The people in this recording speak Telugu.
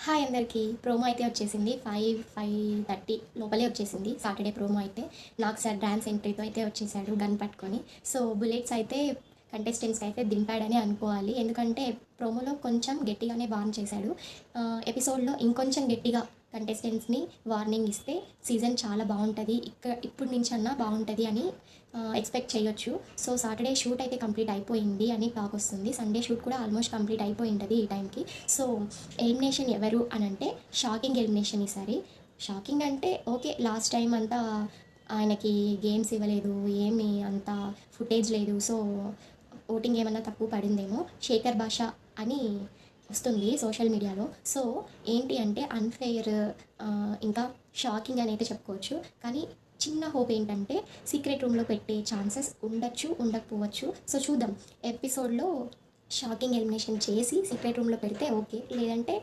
హాయ్ అందరికీ. ప్రోమో అయితే వచ్చేసింది. 5:30 లోపలే వచ్చేసింది సాటర్డే ప్రోమో అయితే. నాకు సార్ డాన్స్ ఎంట్రీతో అయితే వచ్చేసాడు గన్ పట్టుకొని. సో బుల్లెట్స్ అయితే కంటెస్టెంట్స్కి అయితే దింపాడని అనుకోవాలి. ఎందుకంటే ప్రోమోలో కొంచెం గట్టిగానే వార్న్ చేశాడు. ఎపిసోడ్లో ఇంకొంచెం గట్టిగా కంటెస్టెంట్స్ని వార్నింగ్ ఇస్తే సీజన్ చాలా బాగుంటుంది, ఇప్పుడు నుంచన్నా బాగుంటుంది అని ఎక్స్పెక్ట్ చేయొచ్చు. సో సాటర్డే షూట్ అయితే కంప్లీట్ అయిపోయింది అని టాక్ వస్తుంది. సండే షూట్ కూడా ఆల్మోస్ట్ కంప్లీట్ అయిపోయి ఉంటుంది ఈ టైంకి. సో ఎలిమినేషన్ ఎవరు అని అంటే షాకింగ్ ఎలిమినేషన్ ఈసారి. షాకింగ్ అంటే ఓకే, లాస్ట్ టైం అంతా ఆయనకి గేమ్స్ ఇవ్వలేదు, ఏమి అంత ఫుటేజ్ లేదు. సో ఓటింగ్ ఏమన్నా తక్కువ పడిందేమో. శేఖర్ భాష అని వస్తుంది సోషల్ మీడియాలో. సో ఏంటి అంటే అన్ఫెయిర్, ఇంకా షాకింగ్ అని అయితే చెప్పుకోవచ్చు. కానీ చిన్న హోప్ ఏంటంటే సీక్రెట్ రూమ్లో పెట్టే ఛాన్సెస్ ఉండొచ్చు, ఉండకపోవచ్చు. సో చూద్దాం. ఎపిసోడ్లో షాకింగ్ ఎలిమినేషన్ చేసి సీక్రెట్ రూమ్లో పెడితే ఓకే, లేదంటే